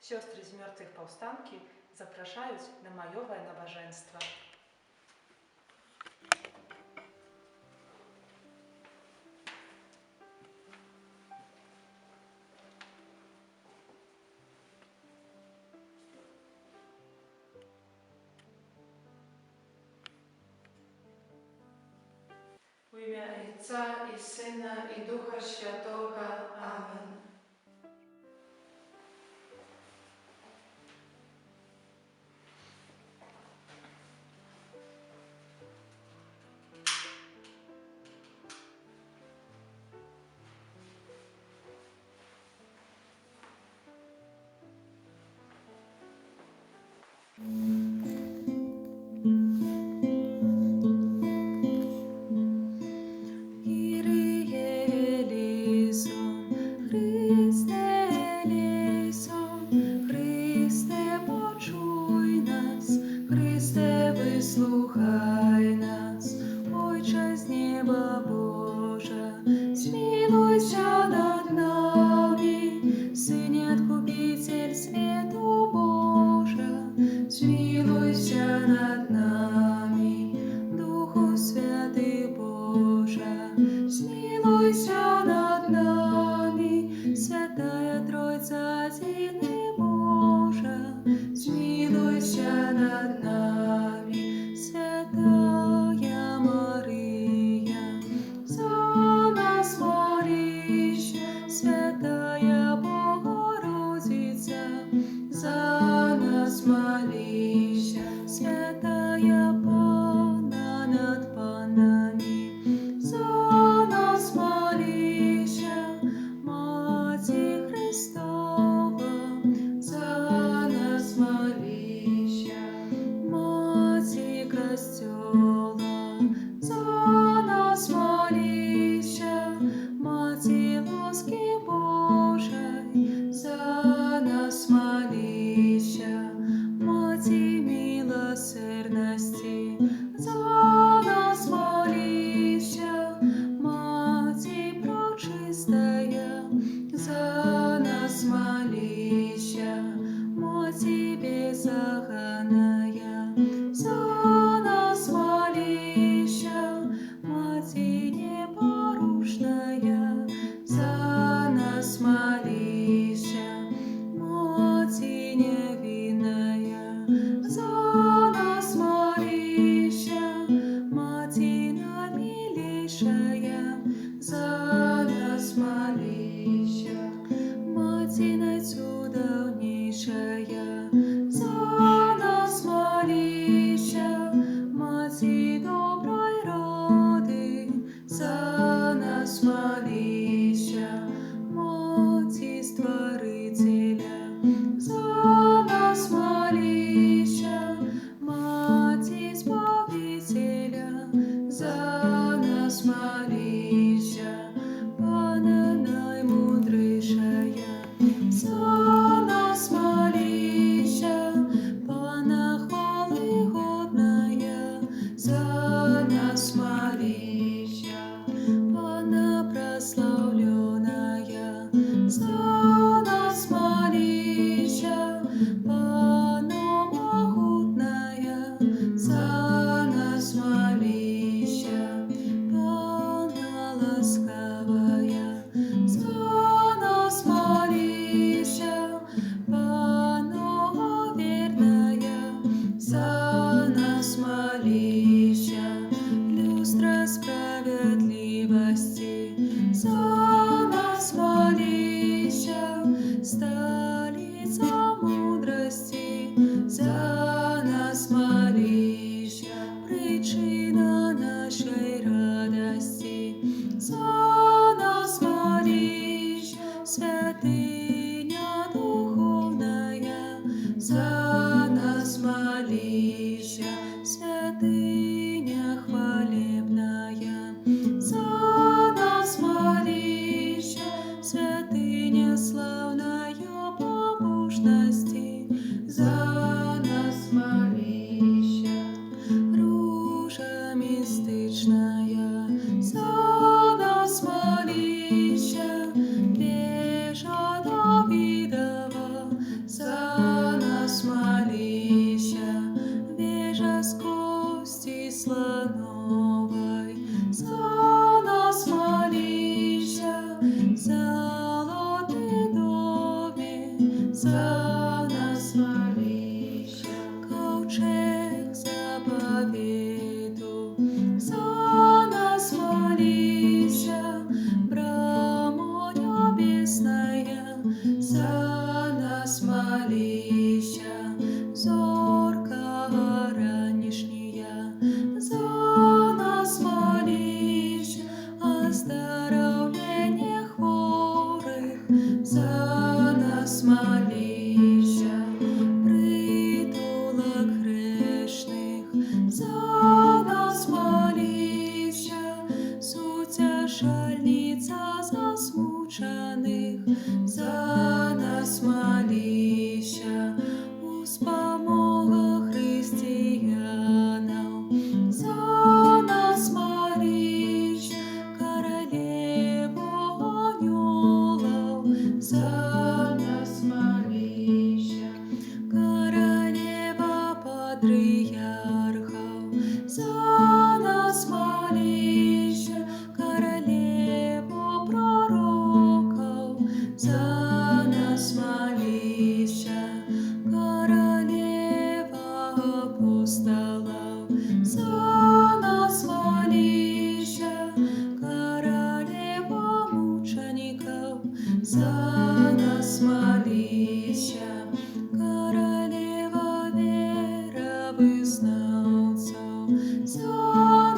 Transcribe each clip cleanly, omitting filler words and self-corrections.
Siostry z mертвых powstanki запрашаюць на маёвае набажэнства. W imię Ojca i Syna i Ducha Świętego. Amen. Kyrie за нас молися, у спомогах християнам, за нас молись, королеву ангелов, за нас молися, королева патриархов, за нас молися, королеву пророков, за нас молися, королева апостолов, за нас молися, королева мучеников, за нас молися, королева веровызнавцев, за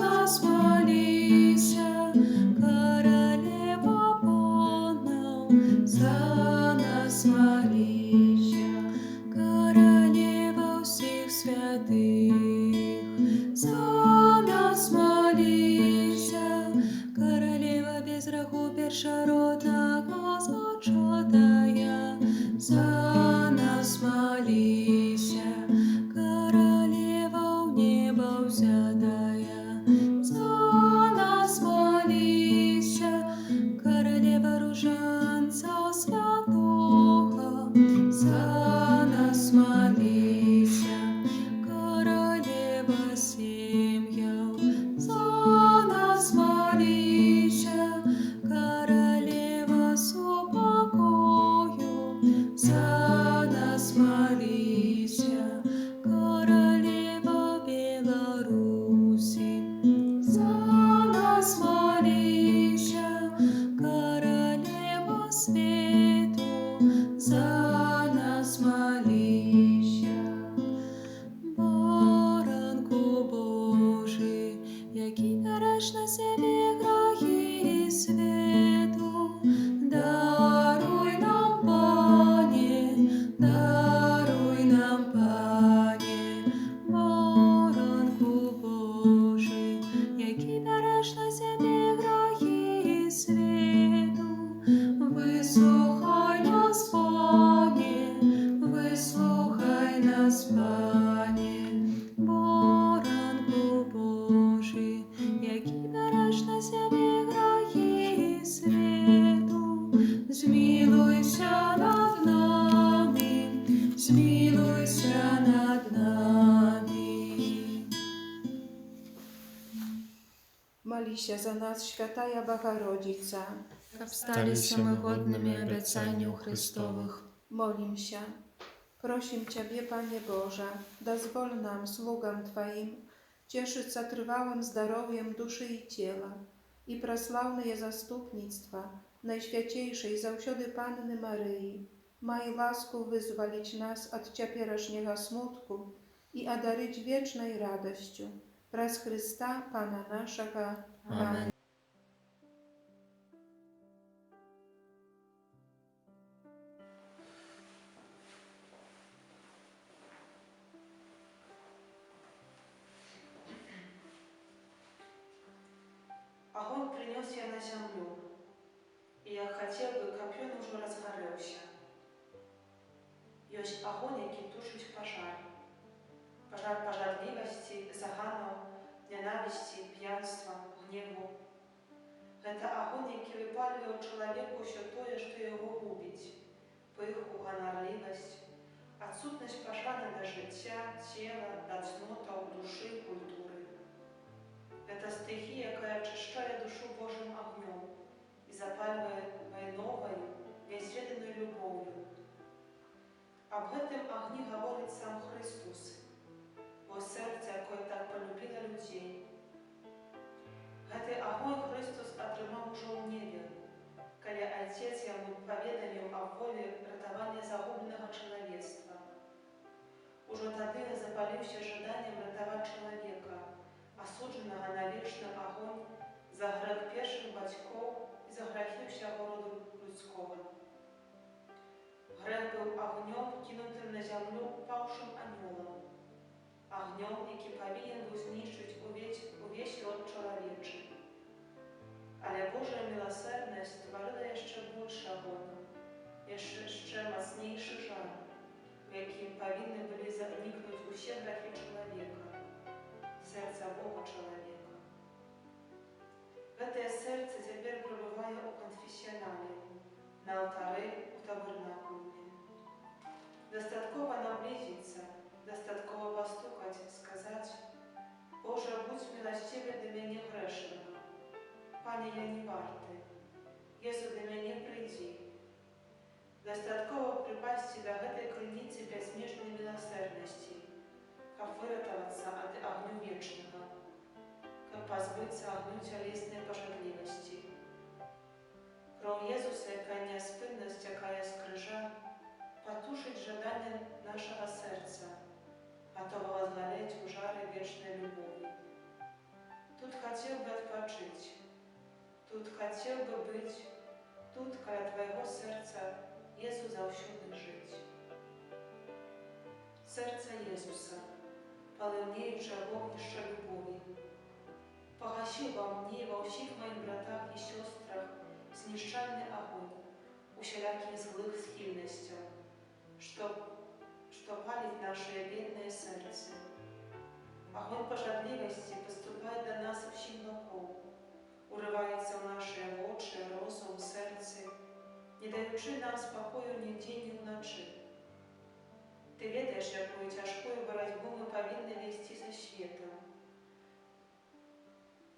нас молися, королева понов, за нас молися, королева всех святых, за нас молися, королева без греху першородного зачатая, за нас молися, королева в небо взятая, за нас молися, королева ружанца святого, за нас молися, королева семьев, за нас молися, королева с упокою, за нас молися, королева Беларуси, за нас молися, королева свету, за нас молися. Баранку Божий, який береш на себе грехи світу, даруй нам, Пане, даруй нам, Пане, баранку Божий, який береш на себе грехи світу, вислухай нас, Пане, вислухай нас, Пане, баранку Божий, який береш на себе грехи світу, змилуйся над нами, змилуйся над нами. Молися за нас, Świętая Bogorodica. Как стались мы годными обещаниям Христовых. Molim się. Prosim Ciebie, Panie Boże, dozwól nam, sługam Twoim, cieszyć się trwałym zdrowiem duszy i ciała i prosławne zastupnictwa Najświętejszej zawsiody Panny Maryi. Maj łasku wyzwolić nas od cieperaźniego smutku i одарить wiecznej radością. Przez Chrysta, Pana naszego. Amen. Огонь принес я на землю, и я хотел бы, каб ён ужо разгарэўся. Ёсць агонь, які тушыць пажар. Пажар пажарлівасці, заганаў, нянавісці, п'янства, гневу. Гэта агонь, які выпальвае ў чалавеку ўсё тое, што яго губіць. Пыху, ганарлівасць, адсутнасць пашаны да жыцця, цела, да цнотаў, душы, культуры. Гэта стыхія, якая ачышчае душу Божым агнём і запальвае новаю, нязведаную любоўю. Аб гэтым агні гаворыць сам Христос, бо сэрца, якое так полюбіла людзей. Гэты агонь Христос атрымаў ужо ў небе, калі Айцец яму паведаміў аб волі ратавання загубленага чалавецтва. Ужо тады запаліўся жаданнем ратаваць чалавека, асуджанага на вечны агонь за грэх першых бацькоў і за грахі ўсяго роду людскога. Грэх быў агнём, кінутым на зямлю упаўшым анёлам, агнём, які павінен быў знішчыць увесь род чалавечы. Але Божая міласэрнасць стварыла яшчэ больш агонь, najmocniejszy żar, u jakim powinny byli zaniknąć usie grzechy człowieka, serca Boga człowieka. Te serce теперь пребывая у конфессионале, на алтаре у табернакуле. Достатково наблизиться, достатково постукать, сказать: «Боже, будь милостивый до меня грешного. Пане, я не варты. Езу, до меня приди». Достатково припасти до этой крыницы безмежной милосердности, как выратоваться от огню вечного, как позбыться огню телесной пожадливости. Кровь Иисуса, якая неоспынность, якая скрижа, потушить жадание нашего сердца, готового сгореть в жаре вечной любови. Тут хотел бы отпочить, тут хотел бы быть, тут, край твоего сердца, Иисус завсюди жить. Серце Иисуса, полынеюче вогнище любові, погасил во мне, во всех моих братах и сестрах знищальный огонь, усяляких злых схильностей, что палит наше бедное сердце. Огонь пожадливости поступает до нас всем вокруг, урывается в наши очи, розум, сердце, не даючи нам спокою ні день, ні вночі. Ти ведаєш, якою тяжкою боротьбу ми повинні вести зі світом,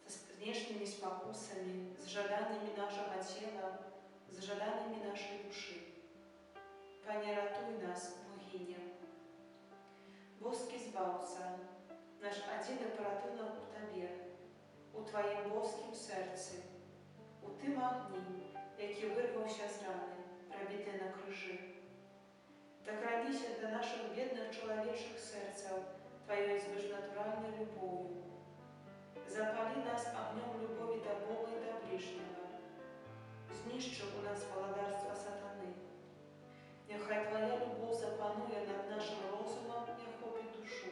з внешніми спокусами, з жаданнями нашого тіла, з жаданнями нашої душі. Пане, ратуй нас, богиня. Боский збавця, наш один порятунок у Тобі, у Твоїм боскім серці, у тим огні, який вирвався з рани, пробитий на крижі. Докрадися до наших бідних чоловічих серців Твоєю звижнатуральною любов'ю. Запали нас огнем любові до Бога і до ближнього. Знищи у нас володарство сатани. Нехай Твоя любов запанує над нашим розумом і охопить душу.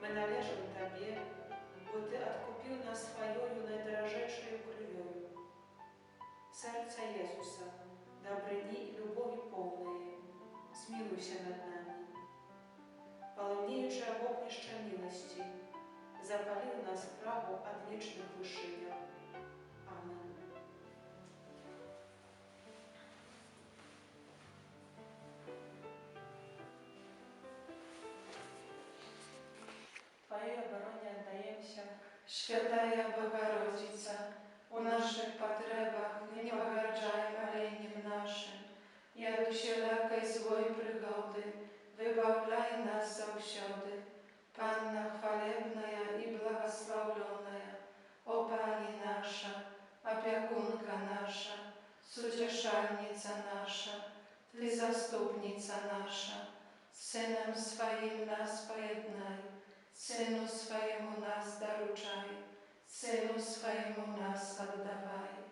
Ми належимо Тобі, бо Ти откупив нас Своєю найдорожейшою кров'ю. Серця Ісуса, добрині і любові повної, смилуйся над нами. Полумеюче вогнище милости, запали у нас право от вечных вышинях. Амен. Твоей обороне отдаемся. Świętая Bogorodzica, u naszych potrzebach nie pogardzaj maleniem naszym. Jak wszelakej złej przygody, wybawlaj nas zawsiody. Panna chwalebna i błogosławiona, o Pani nasza, opiekunka nasza, sucieszalnica nasza, Ty zastupnica nasza, Synem swoim nas pojednaj, Synu swojemu nas daruczaj, Synu swojemu nas oddawaj.